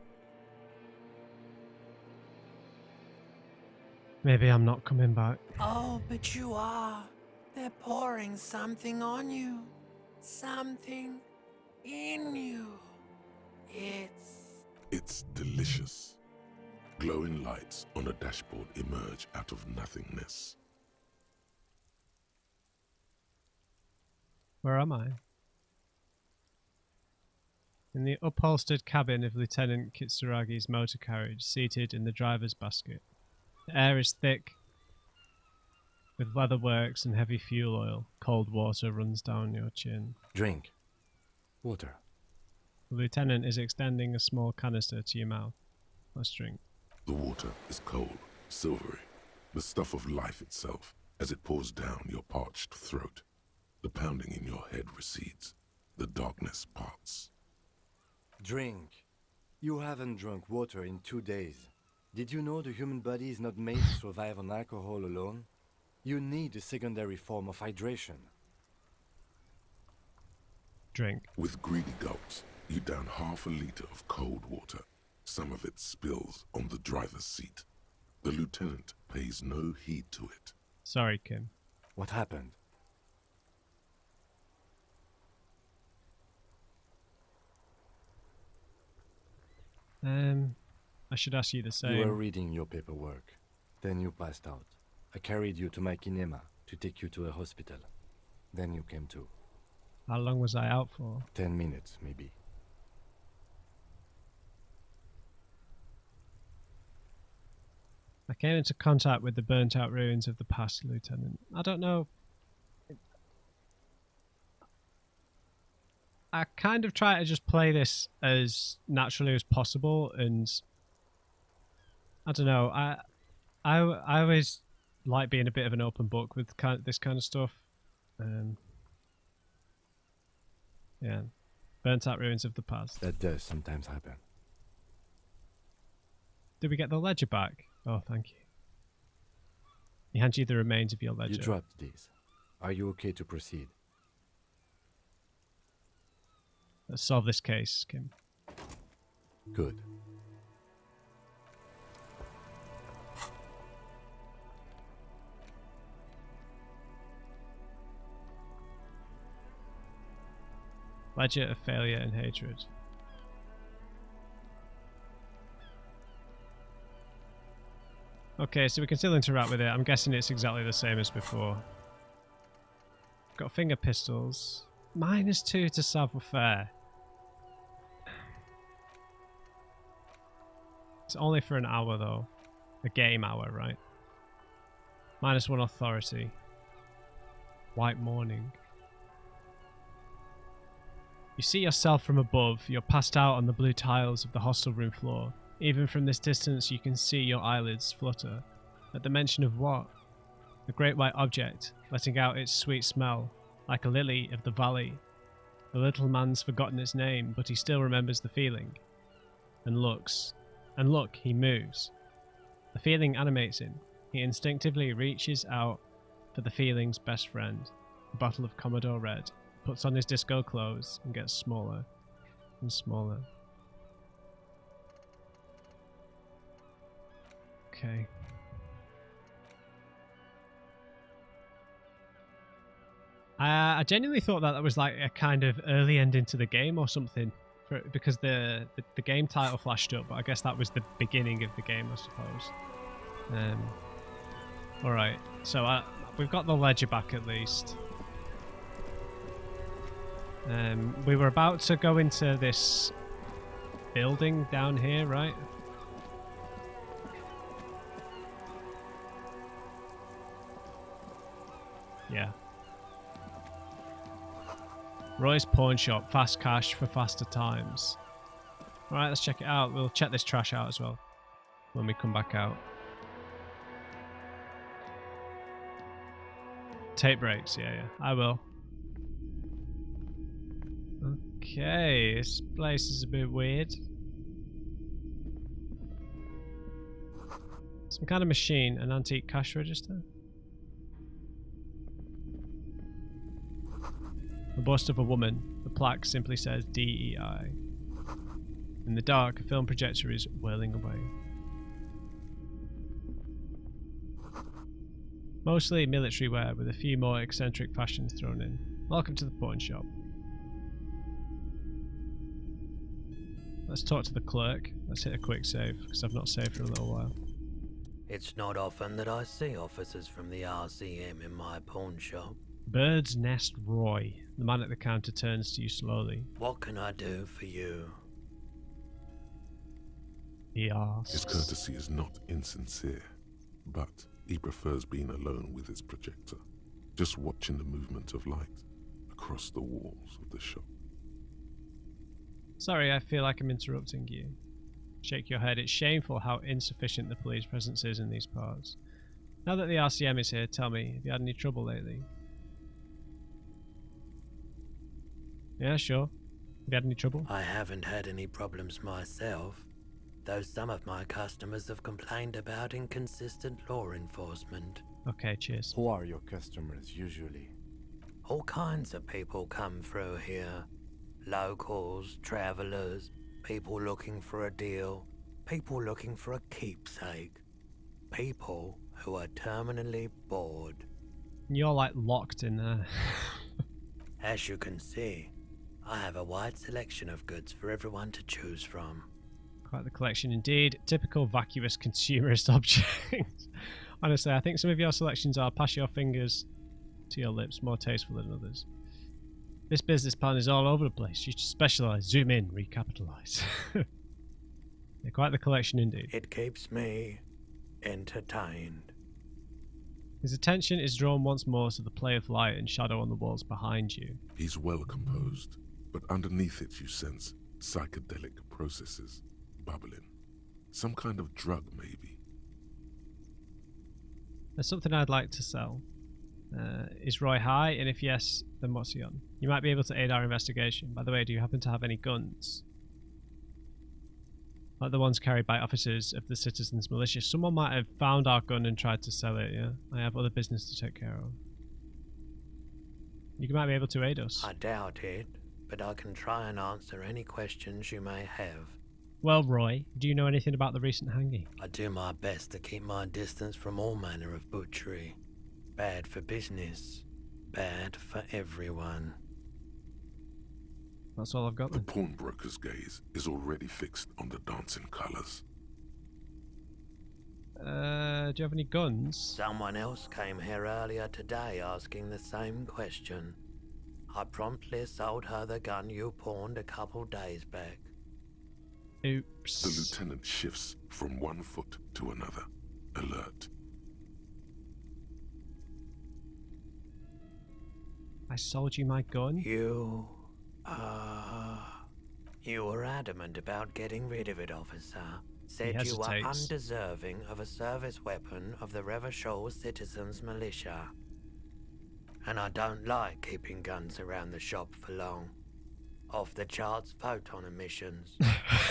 Maybe I'm not coming back. Oh, but you are. They're pouring something on you. Something in you. It's delicious. Glowing lights on a dashboard emerge out of nothingness. Where am I? In the upholstered cabin of Lieutenant Kitsuragi's motor carriage, seated in the driver's basket. The air is thick with leatherworks and heavy fuel oil. Cold water runs down your chin. Drink. Water. The lieutenant is extending a small canister to your mouth. Let's drink. The water is cold, silvery, the stuff of life itself, as it pours down your parched throat. The pounding in your head recedes. The darkness parts. Drink. You haven't drunk water in 2 days. Did you know the human body is not made to survive on alcohol alone? You need a secondary form of hydration. Drink. With greedy gulps, you down half a liter of cold water. Some of it spills on the driver's seat. The lieutenant pays no heed to it. Sorry, Kim. What happened? I should ask you the same. You were reading your paperwork. Then you passed out. I carried you to my kinema to take you to a hospital. Then you came to. How long was I out for? 10 minutes, maybe. I came into contact with the burnt-out ruins of the past, Lieutenant. I don't know. I kind of try to just play this as naturally as possible, and I don't know. I always like being a bit of an open book with this kind of stuff. Yeah, burnt-out ruins of the past. That does sometimes happen. Did we get the ledger back? Oh, thank you. He hands you the remains of your ledger. You dropped these. Are you okay to proceed? Let's solve this case, Kim. Good. Ledger of failure and hatred. Okay, so we can still interact with it. I'm guessing it's exactly the same as before. Got finger pistols. -2 to savoir-faire. It's only for an hour though. A game hour, right? -1 authority. White morning. You see yourself from above. You're passed out on the blue tiles of the hostel room floor. Even from this distance, you can see your eyelids flutter. At the mention of what? A great white object, letting out its sweet smell, like a lily of the valley. The little man's forgotten its name, but he still remembers the feeling. And looks. And look, he moves. The feeling animates him. He instinctively reaches out for the feeling's best friend, a bottle of Commodore Red, puts on his disco clothes, and gets smaller and smaller. Okay. I genuinely thought that was like a kind of early ending to the game or something, because the game title flashed up, but I guess that was the beginning of the game, I suppose. All right, so we've got the ledger back at least. We were about to go into this building down here, right? Yeah. Roy's Pawn Shop, fast cash for faster times. Alright, let's check it out. We'll check this trash out as well when we come back out. Tape breaks, yeah, I will. Okay, this place is a bit weird. Some kind of machine, an antique cash register. The bust of a woman. The plaque simply says DEI. In the dark, a film projector is whirling away. Mostly military wear with a few more eccentric fashions thrown in. Welcome to the pawn shop. Let's talk to the clerk. Let's hit a quick save, because I've not saved for a little while. It's not often that I see officers from the RCM in my pawn shop. Bird's Nest Roy. The man at the counter turns to you slowly. What can I do for you? He asks. His courtesy is not insincere, but he prefers being alone with his projector, just watching the movement of light across the walls of the shop. Sorry, I feel like I'm interrupting you. Shake your head. It's shameful how insufficient the police presence is in these parts. Now that the RCM is here, tell me, have you had any trouble lately? Yeah, sure. Have you had any trouble? I haven't had any problems myself, though some of my customers have complained about inconsistent law enforcement. Okay, cheers. Who are your customers usually? All kinds of people come through here. Locals, travellers, people looking for a deal, people looking for a keepsake, people who are terminally bored. You're like locked in there. As you can see, I have a wide selection of goods for everyone to choose from. Quite the collection indeed. Typical vacuous consumerist objects. Honestly, I think some of your selections are pass your fingers to your lips, more tasteful than others. This business plan is all over the place. You should specialise, zoom in, recapitalise. Yeah, quite the collection indeed. It keeps me entertained. His attention is drawn once more to the play of light and shadow on the walls behind you. He's well composed, but underneath it you sense psychedelic processes bubbling. Some kind of drug, maybe. There's something I'd like to sell. Is Roy high? And if yes, then what's he on? You might be able to aid our investigation. By the way, do you happen to have any guns? Like the ones carried by officers of the Citizens Militia. Someone might have found our gun and tried to sell it, yeah? I have other business to take care of. You might be able to aid us. I doubt it, but I can try and answer any questions you may have. Well, Roy, do you know anything about the recent hanging? I do my best to keep my distance from all manner of butchery. Bad for business, bad for everyone. That's all I've got The then. pawnbroker's gaze is already fixed on the dancing colours. Do you have any guns? Someone else came here earlier today asking the same question. I promptly sold her the gun you pawned a couple days back. Oops. The lieutenant shifts from one foot to another, alert. I sold you my gun? You were adamant about getting rid of it, officer. Said you were undeserving of a service weapon of the Revachol Citizens Militia. And I don't like keeping guns around the shop for long. Off the charts photon emissions.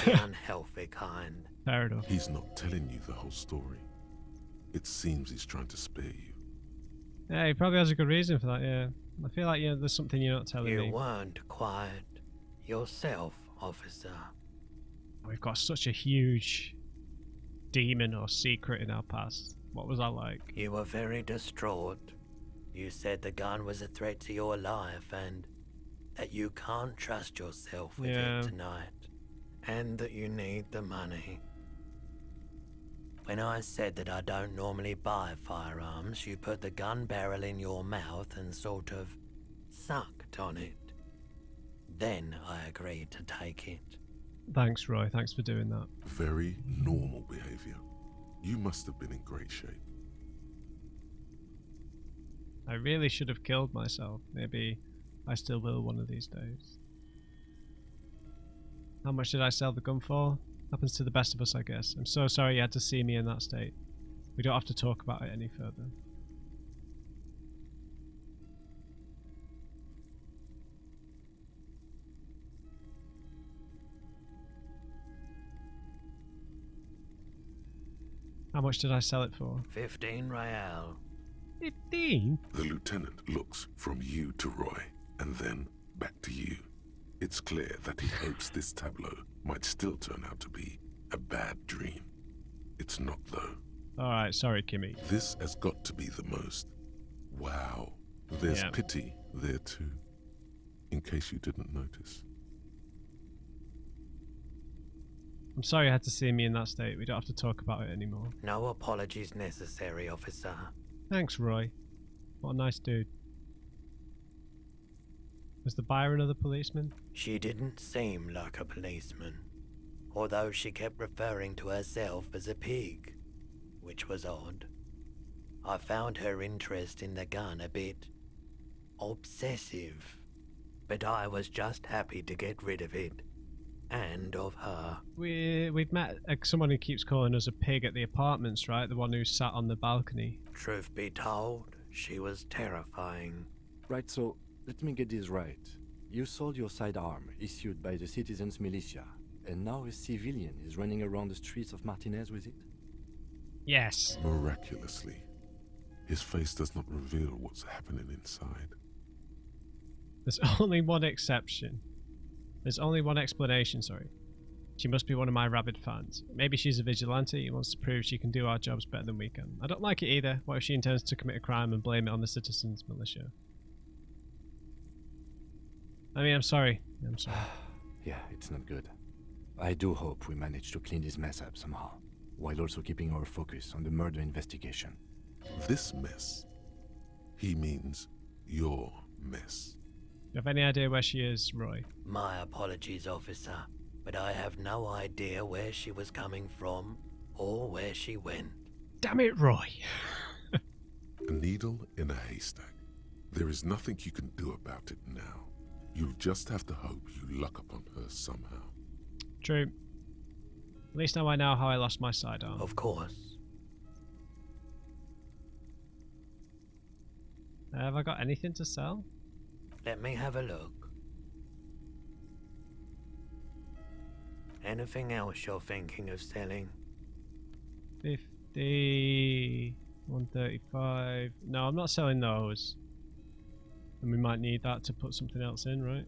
The unhealthy kind. Fair enough. He's not telling you the whole story. It seems he's trying to spare you. Yeah, he probably has a good reason for that, yeah. I feel like there's something you're not telling me. You weren't quiet yourself, officer. We've got such a huge demon or secret in our past. What was I like? You were very distraught. You said the gun was a threat to your life and that you can't trust yourself with it tonight. And that you need the money. When I said that I don't normally buy firearms, you put the gun barrel in your mouth and sort of sucked on it. Then I agreed to take it. Thanks, Roy. Thanks for doing that. Very normal behaviour. You must have been in great shape. I really should have killed myself. Maybe I still will one of these days. How much did I sell the gun for? Happens to the best of us, I guess. I'm so sorry you had to see me in that state. We don't have to talk about it any further. How much did I sell it for? 15 real. 15? The lieutenant looks from you to Roy, and then back to you. It's clear that he hopes this tableau might still turn out to be a bad dream. It's not, though. Alright, sorry, Kimmy. This has got to be the most. Wow. There's pity there, too. In case you didn't notice. I'm sorry you had to see me in that state. We don't have to talk about it anymore. No apologies necessary, officer. Thanks, Roy. What a nice dude. Was the buyer another policeman? She didn't seem like a policeman, although she kept referring to herself as a pig, which was odd. I found her interest in the gun a bit obsessive, but I was just happy to get rid of it. And of her. We've met someone who keeps calling us a pig at the apartments, right? The one who sat on the balcony. Truth be told, she was terrifying. Right, so let me get this right. You sold your sidearm, issued by the citizens' militia, and now a civilian is running around the streets of Martinez with it? Yes. Miraculously, his face does not reveal what's happening inside. There's only one exception. There's only one explanation, sorry. She must be one of my rabid fans. Maybe she's a vigilante and wants to prove she can do our jobs better than we can. I don't like it either. What if she intends to commit a crime and blame it on the citizens' militia? I mean, I'm sorry. I'm sorry. Yeah, it's not good. I do hope we manage to clean this mess up somehow, while also keeping our focus on the murder investigation. This mess? He means your mess. Do you have any idea where she is, Roy? My apologies, officer, but I have no idea where she was coming from or where she went. Damn it, Roy. A needle in a haystack. There is nothing you can do about it now. You'll just have to hope you luck upon her somehow. True. At least now I know how I lost my sidearm. Of course. Have I got anything to sell? Let me have a look. Anything else you're thinking of selling? 50... 135... No, I'm not selling those. And we might need that to put something else in, right?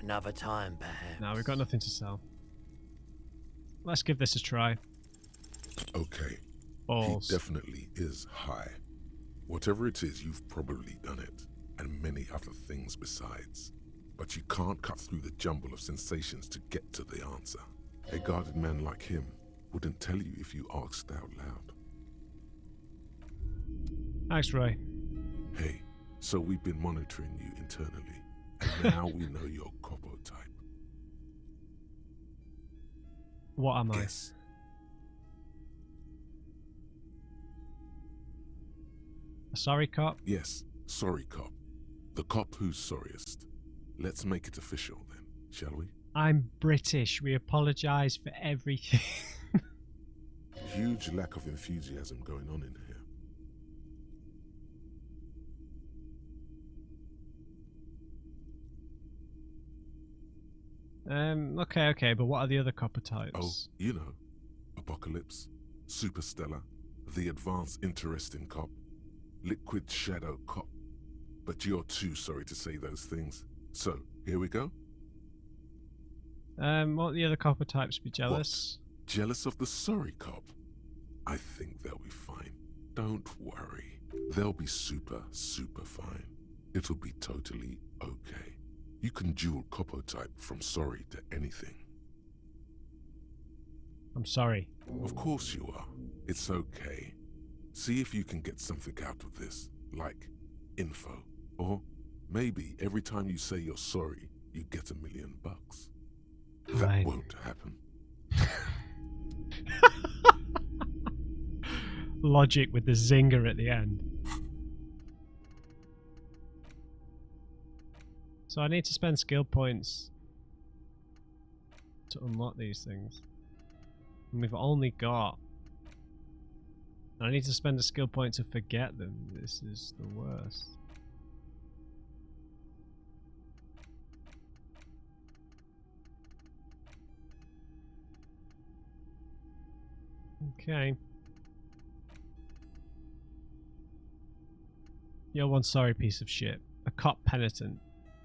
Another time, perhaps. No, we've got nothing to sell. Let's give this a try. Okay. Balls. He definitely is high. Whatever it is, you've probably done it, and many other things besides. But you can't cut through the jumble of sensations to get to the answer. A guarded man like him wouldn't tell you if you asked out loud. Thanks, Roy. Hey, so we've been monitoring you internally, and now we know your Copo type. What am I? Guess. A sorry cop? Yes, sorry cop. The cop who's sorriest. Let's make it official then, shall we? I'm British. We apologise for everything. Huge lack of enthusiasm going on in here. Okay, but what are the other copper types? Oh, you know, Apocalypse, Superstellar, the Advanced Interesting Cop, Liquid Shadow Cop. But you're too sorry to say those things. So, here we go? Won't the other copper types be jealous? What? Jealous of the sorry cop? I think they'll be fine. Don't worry. They'll be super fine. It'll be totally okay. You can dual Copo type from sorry to anything. I'm sorry. Of course you are. It's okay. See if you can get something out of this, like info. Or maybe every time you say you're sorry, you get $1 million. That won't happen. Logic with the zinger at the end. So I need to spend skill points to unlock these things. And we've only got... I need to spend a skill point to forget them. This is the worst. Okay. You're one sorry piece of shit. A cop penitent.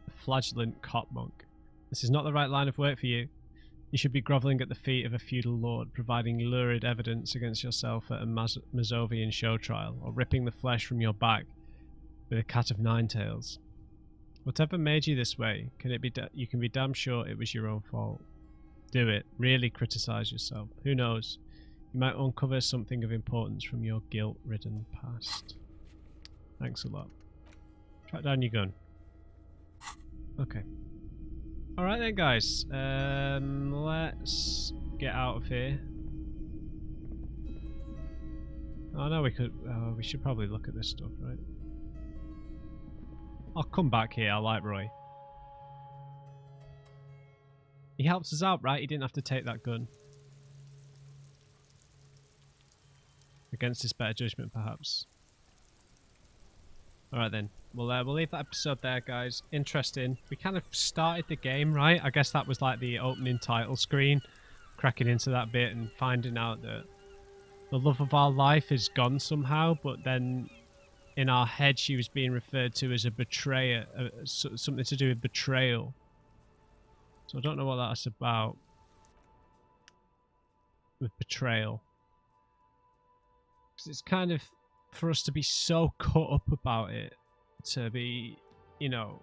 A flagellant cop monk. This is not the right line of work for you. You should be grovelling at the feet of a feudal lord, providing lurid evidence against yourself at a Mazovian show trial, or ripping the flesh from your back with a cat of nine tails. Whatever made you this way, you can be damn sure it was your own fault. Do it. Really criticize yourself. Who knows? You might uncover something of importance from your guilt-ridden past. Thanks a lot. Track down your gun. Okay. Alright then, guys. Let's get out of here. Oh no, we could. We should probably look at this stuff, right? I'll come back here. I like Roy. He helps us out, right? He didn't have to take that gun. Against his better judgment, perhaps. Alright then. We'll leave that episode there, guys. Interesting. We kind of started the game, right? I guess that was like the opening title screen. Cracking into that bit and finding out that the love of our life is gone somehow, but then in our head she was being referred to as a betrayer, something to do with betrayal. So I don't know what that's about. With betrayal. Because it's kind of for us to be so caught up about it, to be, you know,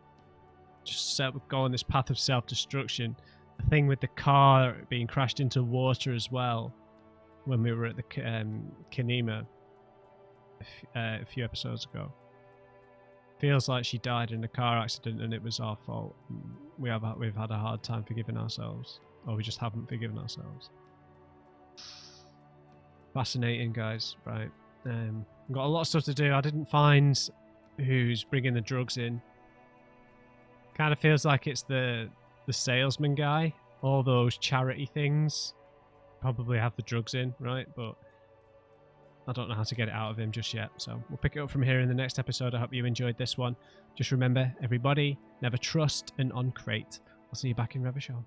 just go on this path of self-destruction. The thing with the car being crashed into water as well, when we were at the Kinema a few episodes ago. Feels like she died in a car accident and it was our fault. We've had a hard time forgiving ourselves, or we just haven't forgiven ourselves. Fascinating, guys. Right. I've got a lot of stuff to do. I didn't find who's bringing the drugs in. Kind of feels like it's the salesman guy. All those charity things probably have the drugs in, right? But I don't know how to get it out of him just yet. So we'll pick it up from here in the next episode. I hope you enjoyed this one. Just remember, everybody, never trust an uncrate. I'll see you back in Revachol.